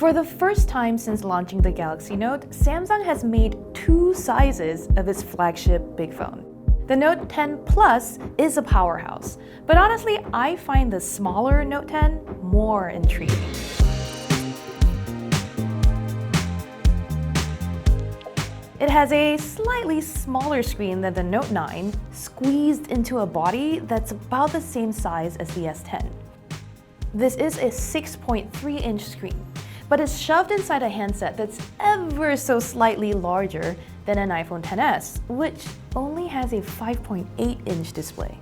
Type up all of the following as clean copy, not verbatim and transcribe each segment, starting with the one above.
For the first time since launching the Galaxy Note, Samsung has made two sizes of its flagship big phone. The Note 10 Plus is a powerhouse, but honestly, I find the smaller Note 10 more intriguing. It has a slightly smaller screen than the Note 9, squeezed into a body that's about the same size as the S10. This is a 6.3-inch screen, but it's shoved inside a handset that's ever so slightly larger than an iPhone XS, which only has a 5.8-inch display.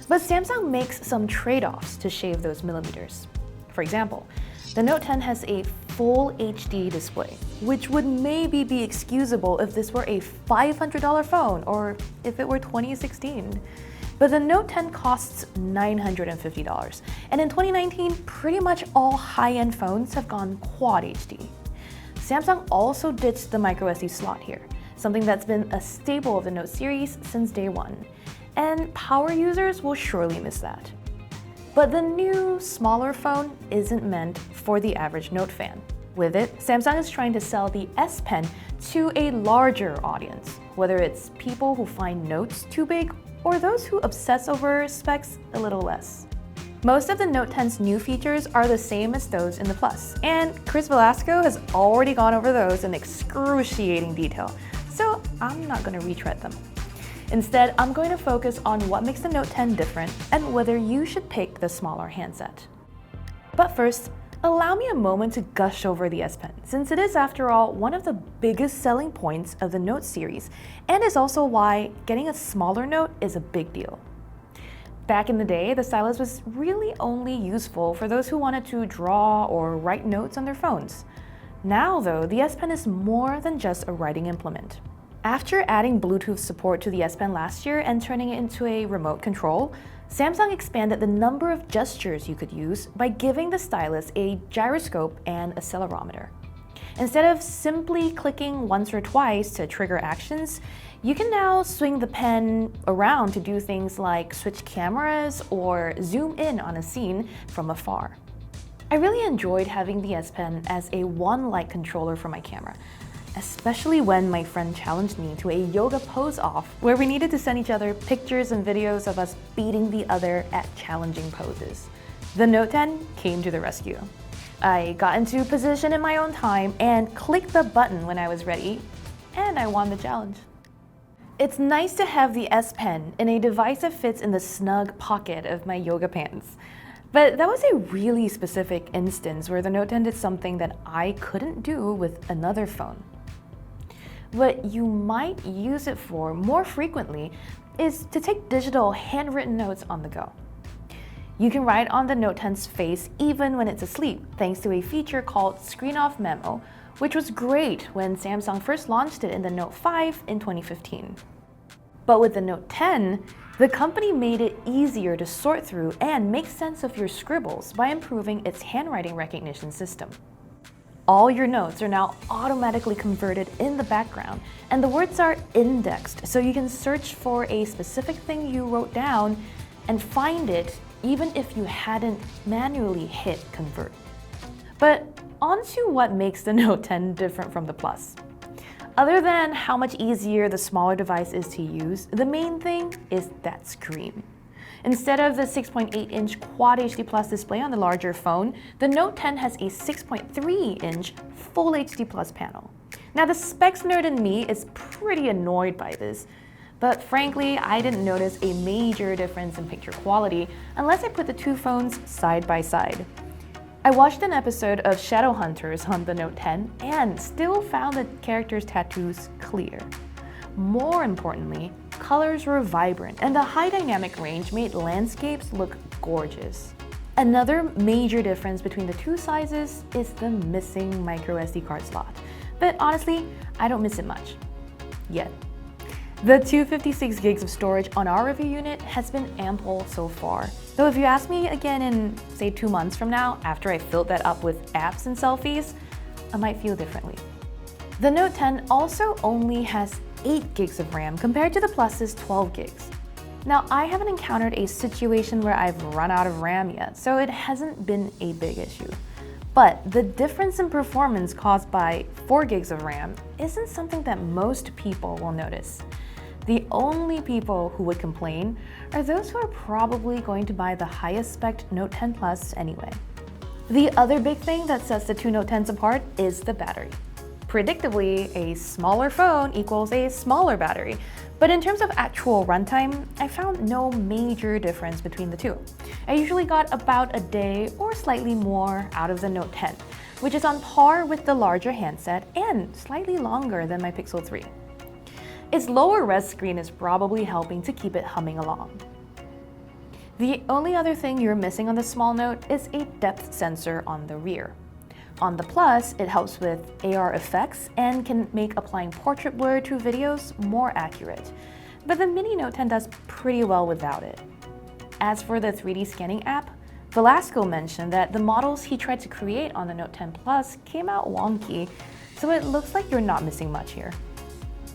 But Samsung makes some trade-offs to shave those millimeters. For example, the Note 10 has a full HD display, which would maybe be excusable if this were a $500 phone or if it were 2016. But the Note 10 costs $950, and in 2019, pretty much all high-end phones have gone Quad HD. Samsung also ditched the microSD slot here, something that's been a staple of the Note series since day one, and power users will surely miss that. But the new, smaller phone isn't meant for the average Note fan. With it, Samsung is trying to sell the S Pen to a larger audience, whether it's people who find notes too big or those who obsess over specs a little less. Most of the Note 10's new features are the same as those in the Plus, and Chris Velasco has already gone over those in excruciating detail, so I'm not going to retread them. Instead, I'm going to focus on what makes the Note 10 different and whether you should pick the smaller handset. But first, allow me a moment to gush over the S Pen, since it is, after all, one of the biggest selling points of the Note series, and is also why getting a smaller Note is a big deal. Back in the day, the stylus was really only useful for those who wanted to draw or write notes on their phones. Now, though, the S Pen is more than just a writing implement. After adding Bluetooth support to the S Pen last year and turning it into a remote control, Samsung expanded the number of gestures you could use by giving the stylus a gyroscope and accelerometer. Instead of simply clicking once or twice to trigger actions, you can now swing the pen around to do things like switch cameras or zoom in on a scene from afar. I really enjoyed having the S Pen as a one-light controller for my camera, especially when my friend challenged me to a yoga pose-off where we needed to send each other pictures and videos of us beating the other at challenging poses. The Note 10 came to the rescue. I got into position in my own time and clicked the button when I was ready, and I won the challenge. It's nice to have the S Pen in a device that fits in the snug pocket of my yoga pants. But that was a really specific instance where the Note 10 did something that I couldn't do with another phone. What you might use it for more frequently is to take digital handwritten notes on the go. You can write on the Note 10's face even when it's asleep, thanks to a feature called Screen Off Memo, which was great when Samsung first launched it in the Note 5 in 2015. But with the Note 10, the company made it easier to sort through and make sense of your scribbles by improving its handwriting recognition system. All your notes are now automatically converted in the background, and the words are indexed, so you can search for a specific thing you wrote down and find it even if you hadn't manually hit convert. But on to what makes the Note 10 different from the Plus. Other than how much easier the smaller device is to use, the main thing is that screen. Instead of the 6.8-inch Quad HD Plus display on the larger phone, the Note 10 has a 6.3-inch Full HD Plus panel. Now, the specs nerd in me is pretty annoyed by this, but frankly, I didn't notice a major difference in picture quality unless I put the two phones side by side. I watched an episode of Shadowhunters on the Note 10 and still found the characters' tattoos clear. More importantly, colors were vibrant, and the high dynamic range made landscapes look gorgeous. Another major difference between the two sizes is the missing microSD card slot. But honestly, I don't miss it much. Yet. The 256 gigs of storage on our review unit has been ample so far. Though if you ask me again in, say, 2 months from now, after I filled that up with apps and selfies, I might feel differently. The Note 10 also only has 8 gigs of RAM compared to the Plus's 12 gigs. Now, I haven't encountered a situation where I've run out of RAM yet, so it hasn't been a big issue. But the difference in performance caused by 4 gigs of RAM isn't something that most people will notice. The only people who would complain are those who are probably going to buy the highest spec Note 10 Plus anyway. The other big thing that sets the two Note 10s apart is the battery. Predictably, a smaller phone equals a smaller battery, but in terms of actual runtime, I found no major difference between the two. I usually got about a day or slightly more out of the Note 10, which is on par with the larger handset and slightly longer than my Pixel 3. Its lower res screen is probably helping to keep it humming along. The only other thing you're missing on the small Note is a depth sensor on the rear. On the Plus, it helps with AR effects and can make applying portrait blur to videos more accurate, but the mini Note 10 does pretty well without it. As for the 3D scanning app, Velasco mentioned that the models he tried to create on the Note 10 Plus came out wonky, so it looks like you're not missing much here.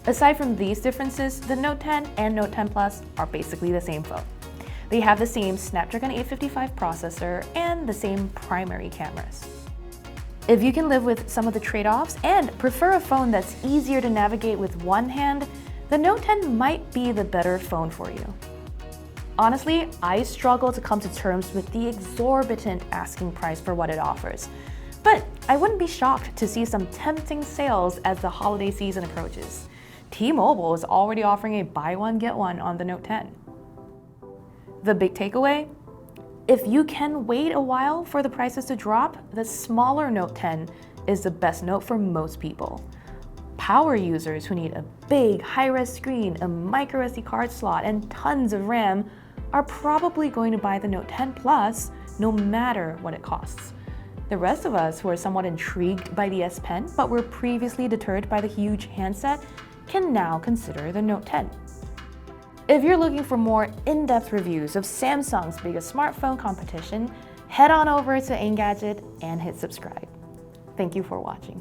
Aside from these differences, the Note 10 and Note 10 Plus are basically the same phone. They have the same Snapdragon 855 processor and the same primary cameras. If you can live with some of the trade-offs and prefer a phone that's easier to navigate with one hand, the Note 10 might be the better phone for you. Honestly, I struggle to come to terms with the exorbitant asking price for what it offers, but I wouldn't be shocked to see some tempting sales as the holiday season approaches. T-Mobile is already offering a buy one get one on the Note 10. The big takeaway? If you can wait a while for the prices to drop, the smaller Note 10 is the best Note for most people. Power users who need a big high-res screen, a micro SD card slot, and tons of RAM are probably going to buy the Note 10 Plus no matter what it costs. The rest of us who are somewhat intrigued by the S Pen but were previously deterred by the huge handset can now consider the Note 10. If you're looking for more in-depth reviews of Samsung's biggest smartphone competition, head on over to Engadget and hit subscribe. Thank you for watching.